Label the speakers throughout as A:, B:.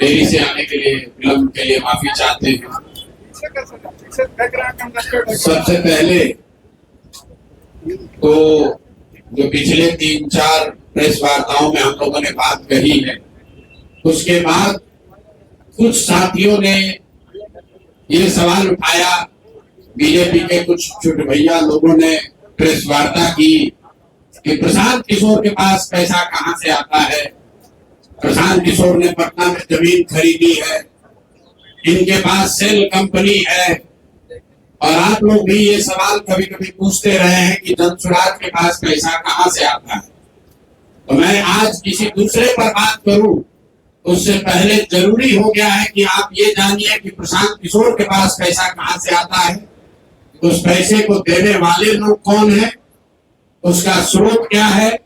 A: देरी से आने के लिए, विलंब के लिए माफी चाहते हैं। सबसे पहले तो जो पिछले 3-4 प्रेस वार्ताओं में हम लोगों ने बात कही है, उसके बाद कुछ साथियों ने ये सवाल उठाया, बीजेपी के कुछ छोटे भैया लोगों ने प्रेस वार्ता की कि प्रशांत किशोर के पास पैसा कहां से आता है। प्रशांत किशोर ने पटना में जमीन खरीदी है, इनके पास सेल कंपनी है। और आप लोग भी ये सवाल कभी कभी पूछते रहे हैं कि जनसुराज के पास पैसा कहां से आता है। तो मैं आज किसी दूसरे पर बात करूं उससे पहले जरूरी हो गया है कि आप ये जानिए कि प्रशांत किशोर के पास पैसा कहां से आता है, उस पैसे को देने वाले लोग कौन है, उसका स्रोत क्या है,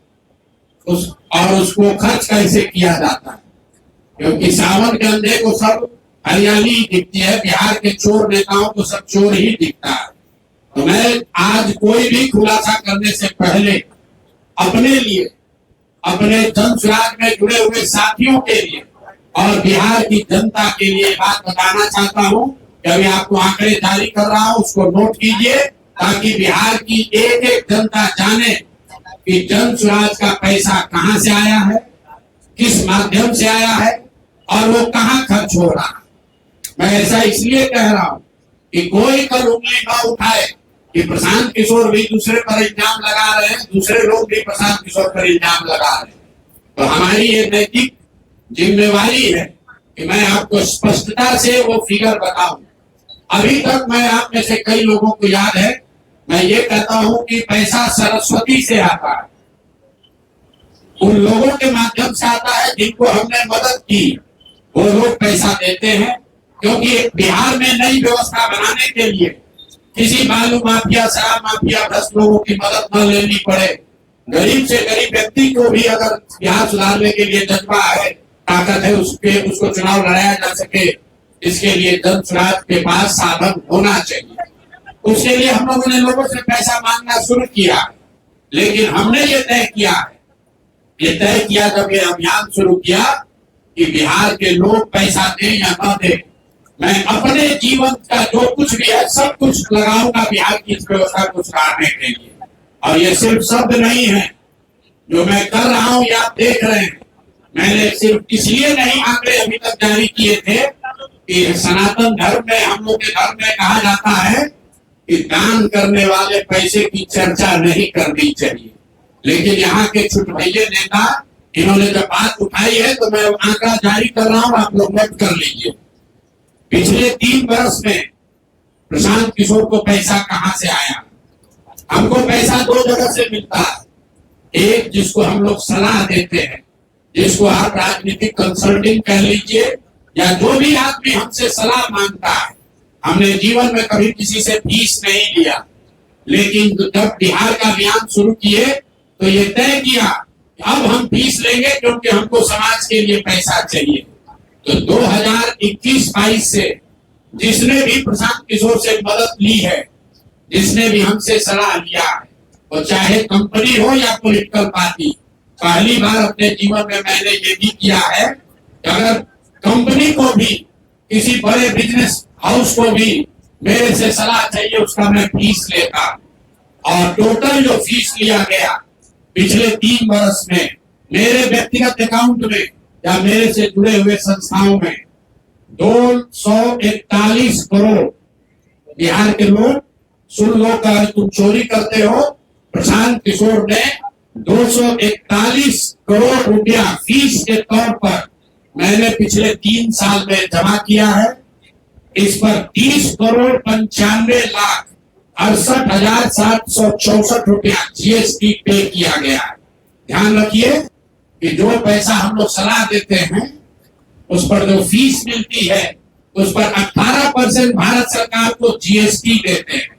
A: और उसको खर्च कैसे किया जाता है। क्योंकि सावन के अंधे को सब हरियाली दिखती है, बिहार के चोर नेताओं को सब चोर ही दिखता है। तो मैं आज कोई भी खुलासा करने से पहले अपने लिए, अपने जनसुराज में जुड़े हुए साथियों के लिए और बिहार की जनता के लिए बात बताना चाहता हूं कि अभी आपको आंकड़े जारी कर रहा हूं, उसको नोट कीजिए ताकि बिहार की एक एक जनता जाने कि जनसुराज का पैसा कहां से आया है, किस माध्यम से आया है और वो कहां खर्च हो रहा है। मैं ऐसा इसलिए कह रहा हूं कि कोई कल उंगली न उठाए कि प्रशांत किशोर भी दूसरे पर इल्जाम लगा रहे हैं, दूसरे लोग भी प्रशांत किशोर पर इल्जाम लगा रहे हैं। तो हमारी ये नैतिक जिम्मेवारी है कि मैं आपको स्पष्टता से वो फिगर बताऊं। अभी तक मैं आप में से कई लोगों को याद है, मैं ये कहता हूं कि पैसा सरस्वती से आता है, उन लोगों के माध्यम से आता है जिनको हमने मदद की, वो लोग पैसा देते हैं। क्योंकि बिहार में नई व्यवस्था बनाने के लिए किसी बालू माफिया, शराब माफिया, भ्रष्ट लोगों की मदद न लेनी पड़े, गरीब से गरीब व्यक्ति को भी अगर बिहार सुधारने के लिए जज्बा है, ताकत है, उसको चुनाव लड़ाया जा सके, इसके लिए जनसुराज के पास साधन होना चाहिए। उसके लिए हम लोगों ने लोगों से पैसा मांगना शुरू किया, लेकिन हमने ये तय किया जब ये अभियान शुरू किया कि बिहार के लोग पैसा दें या न दें, मैं अपने जीवन का जो कुछ भी है सब कुछ लगाऊंगा बिहार की इस व्यवस्था को सुधारने के लिए। और ये सिर्फ शब्द नहीं है जो मैं कर रहा हूं, ये आप देख रहे हैं। मैंने सिर्फ इसलिए नहीं आंकड़े अभी तक जारी किए थे कि सनातन धर्म में, हम लोग के धर्म में कहा जाता है कि दान करने वाले पैसे की चर्चा नहीं करनी चाहिए। लेकिन यहाँ के छुटभैये नेता, इन्होंने जब बात उठाई है तो मैं आंकड़ा जारी कर रहा हूँ, आप लोग नोट कर लीजिए। पिछले 3 वर्ष में प्रशांत किशोर को पैसा कहां से आया। हमको पैसा 2 जगह से मिलता है। एक जिसको हम लोग सलाह देते हैं, जिसको आप राजनीतिक कंसल्टिंग कह लीजिए, या जो भी आदमी हमसे सलाह मांगता है। हमने जीवन में कभी किसी से फीस नहीं लिया, लेकिन जब बिहार का अभियान शुरू किए तो ये तय किया कि अब हम फीस लेंगे क्योंकि हमको समाज के लिए पैसा चाहिए। तो 2021-22 से जिसने भी प्रशांत किशोर से मदद ली है, जिसने भी हमसे सलाह लिया है, वो चाहे कंपनी हो या पॉलिटिकल पार्टी, पहली बार अपने जीवन में मैंने ये भी किया है कि अगर कंपनी को भी, किसी बड़े बिजनेस हाउस को भी मेरे से सलाह चाहिए, उसका मैं फीस लेता। और टोटल जो फीस लिया गया पिछले 3 वर्ष में मेरे व्यक्तिगत अकाउंट में या मेरे से जुड़े हुए संस्थाओं में 241 करोड़। बिहार के लोग सुन लो, कर तुम चोरी करते हो, प्रशांत किशोर ने 241 करोड़ रुपया फीस के तौर पर मैंने पिछले 3 साल में जमा किया है। इस पर 30,95,68,764 रुपया जीएसटी पे किया गया है। ध्यान रखिए कि जो पैसा हम लोग सलाह देते हैं, उस पर जो फीस मिलती है, उस पर 18% भारत सरकार को जीएसटी देते हैं।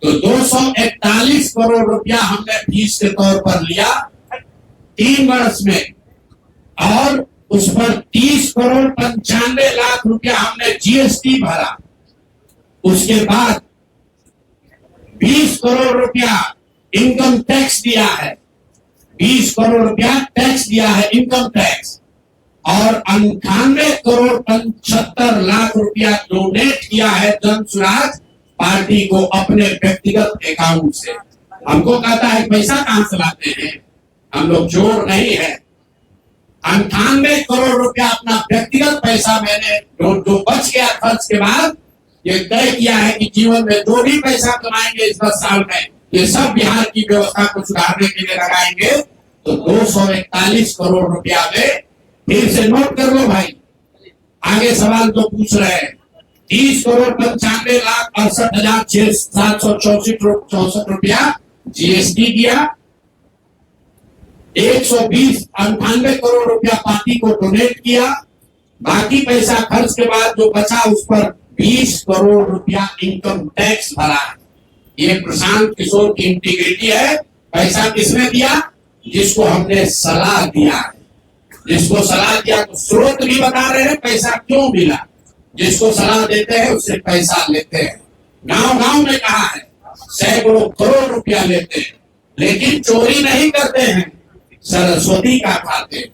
A: तो 241 करोड़ रुपया हमने फीस के तौर पर लिया 3 वर्ष में, और उस पर 30,95,00,000 रुपया हमने जीएसटी भरा। उसके बाद 20 करोड़ रुपया इनकम टैक्स दिया है, 20 करोड़ रुपया टैक्स दिया है, इनकम टैक्स। और 98 करोड़ 75 लाख रुपया डोनेट किया है जन स्वराज पार्टी को अपने व्यक्तिगत अकाउंट से। हमको कहता है पैसा कहां से लाते हैं, हम लोग चोर नहीं है। 98 करोड़ रुपया अपना व्यक्तिगत पैसा मैंने जो बच गया खर्च के बाद ये तय किया है कि जीवन में जो भी पैसा कमाएंगे इस 10 साल में ये सब बिहार की व्यवस्था को सुधारने के लिए लगाएंगे। तो 241 करोड़ रुपया में फिर से नोट कर लो भाई, आगे सवाल तो पूछ रहे हैं। 30,95,68,764 रुपया जीएसटी दिया, 98 करोड़ रुपया पार्टी को डोनेट किया, बाकी पैसा खर्च के बाद जो बचा उस पर 20 करोड़ रुपया इनकम टैक्स भरा। ये प्रशांत किशोर की इंटीग्रिटी है। पैसा किसने दिया? जिसको हमने सलाह दिया, जिसको सलाह दिया तो स्रोत भी बता रहे हैं पैसा क्यों मिला। जिसको सलाह देते हैं उससे पैसा लेते हैं। गांव गांव में कहा है सैकड़ों करोड़ रुपया लेते हैं, लेकिन चोरी नहीं करते हैं, सरस्वती का खाते।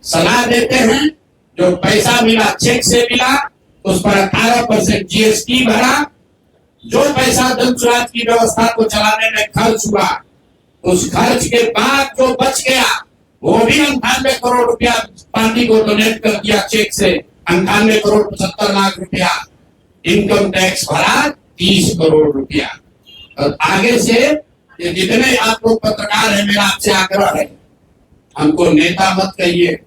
A: सलाह देते हैं, जो पैसा मिला चेक से मिला उस पर 18% जीएसटी भरा, जो पैसा जन स्वराज की व्यवस्था को चलाने में खर्च हुआ उस खर्च के बाद जो बच गया वो भी 98 करोड़ रुपया पार्टी को डोनेट कर दिया चेक से। 98 करोड़ 75 लाख रुपया इनकम टैक्स भरा, 30 करोड़ रुपया। और आगे से ये जितने आप लोग पत्रकार हैं, मेरा आपसे आग्रह है, हमको नेता मत कहिए।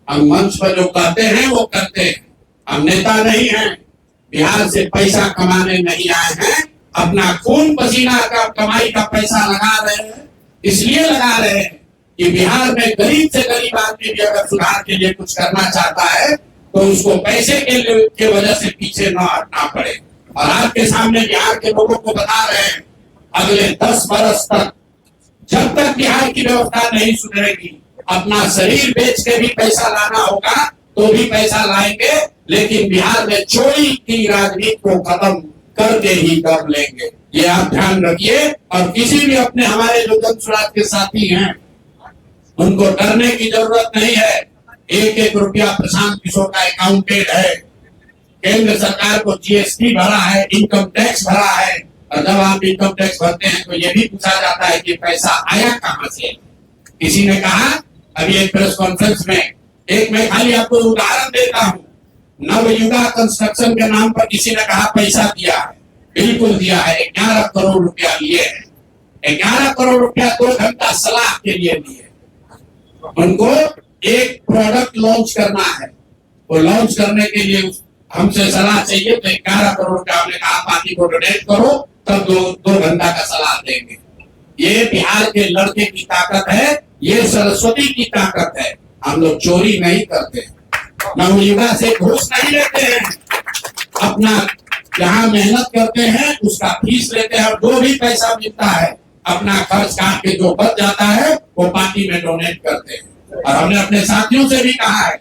A: हम मंच पर जो कहते हैं वो करते हैं, हम नेता नहीं हैं। बिहार से पैसा कमाने नहीं आए हैं, अपना खून पसीना का कमाई का पैसा लगा रहे हैं। इसलिए लगा रहे हैं कि बिहार में गरीब से गरीब आदमी भी अगर सुधार के लिए कुछ करना चाहता है तो उसको पैसे के वजह से पीछे न हटना पड़े। और आपके सामने बिहार के लोगों को बता रहे हैं, अगले 10 बरस तक जब तक बिहार की व्यवस्था नहीं सुधरेगी, अपना शरीर बेच के भी पैसा लाना होगा तो भी पैसा लाएंगे, लेकिन बिहार में चोरी की राजनीति को खत्म करके ही दम लेंगे। ये आप ध्यान रखिए। और किसी भी अपने हमारे जो जन स्वराज के साथी हैं उनको डरने की जरूरत नहीं है। 1-1 रुपया प्रशांत किशोर का अकाउंटेड है। केंद्र सरकार को जीएसटी भरा है, इनकम टैक्स भरा है। और जब आप इनकम टैक्स भरते हैं तो ये भी पूछा जाता है कि पैसा आया कहां से। किसी ने कहा अभी एक प्रेस कॉन्फ्रेंस में, एक मैं खाली आपको उदाहरण देता हूं, नवयुगा कंस्ट्रक्शन के नाम पर किसी ने कहा पैसा दिया है, बिल्कुल दिया है। 11 करोड़ रुपया लिए हैं। 11 करोड़ रुपया 2 घंटा सलाह के लिए लिए। उनको एक प्रोडक्ट लॉन्च करना है, वो लॉन्च करने के लिए हमसे सलाह चाहिए, तो 11 करोड़ रुपया हमने कहा पार्टी को डोनेट करो, तब 2 घंटा का सलाह देंगे। ये बिहार के लड़के की ताकत है, ये सरस्वती की ताकत है। हम लोग चोरी नहीं करते, नवयुगा से घूस नहीं लेते हैं, अपना जहां मेहनत करते हैं उसका फीस लेते हैं, और जो भी पैसा मिलता है अपना खर्च काट के जो बच जाता है वो पार्टी में डोनेट करते हैं। और हमने अपने साथियों से भी कहा है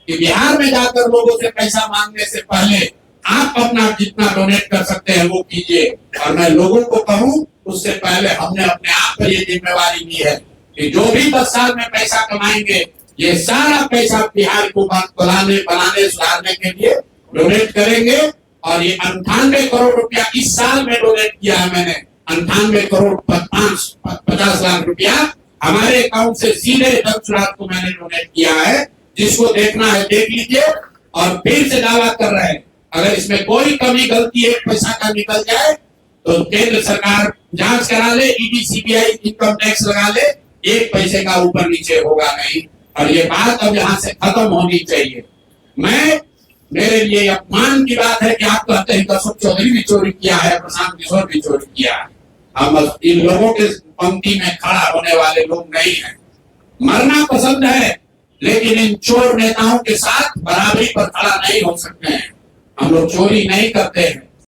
A: कि बिहार में जाकर लोगों से पैसा मांगने से पहले आप अपना जितना डोनेट कर सकते हैं वो कीजिए। और मैं लोगों को कहूं उससे पहले हमने अपने आप पर ये जिम्मेवारी ली है कि जो भी 10 साल में पैसा कमाएंगे ये सारा पैसा बिहार को बनाने सुधारने के लिए डोनेट करेंगे। और ये 98 करोड़ रुपया इस साल में डोनेट किया है मैंने। 98 करोड़ 50 लाख रुपया हमारे अकाउंट से सीधे जन स्वराज को मैंने डोनेट किया है। जिसको देखना है देख लीजिए। और फिर से दावा कर रहे हैं अगर इसमें कोई कमी गलती एक पैसा का निकल जाए तो केंद्र सरकार जांच करा ले, ईडी सीबीआई इनकम टैक्स लगा ले, 1 पैसे का ऊपर नीचे होगा नहीं। और ये बात अब यहाँ से खत्म होनी चाहिए। मेरे लिए अपमान की बात है कि आप कहते हैं अशोक चौधरी भी चोरी किया है, प्रशांत किशोर भी चोरी किया है। हम इन लोगों के पंक्ति में खड़ा होने वाले लोग नहीं हैं। मरना पसंद है लेकिन इन चोर नेताओं के साथ बराबरी पर खड़ा नहीं हो सकते हैं। हम लोग चोरी नहीं करते हैं,